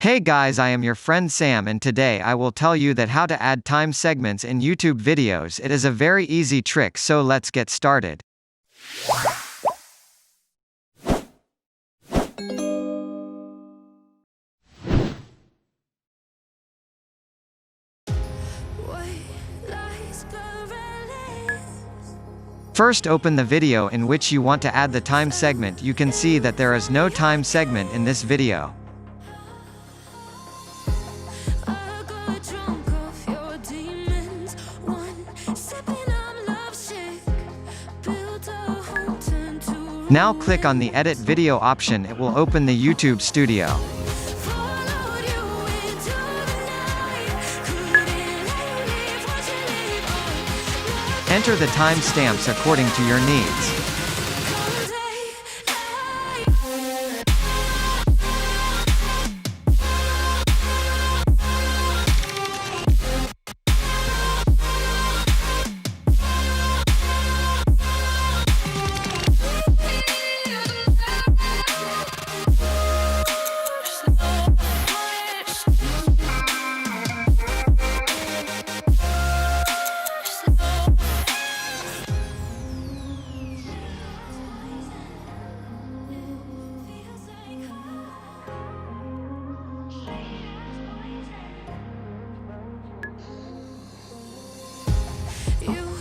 Hey guys, I am your friend Sam, and today I will tell you that how to add time segments in YouTube videos. It is a very easy trick, so let's get started. First, open the video in which you want to add the time segment. You can see that there is no time segment in this video. Now click on the Edit Video option. It will open the YouTube Studio. Enter the time stamps according to your needs.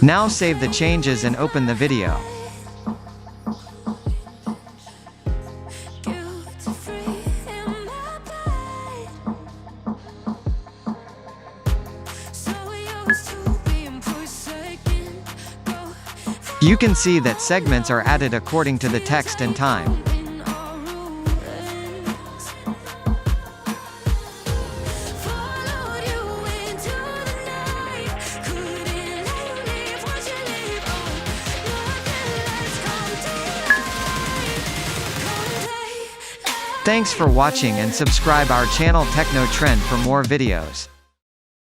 Now save the changes and open the video. You can see that segments are added according to the text and time. Thanks for watching and subscribe our channel Techno Trend for more videos.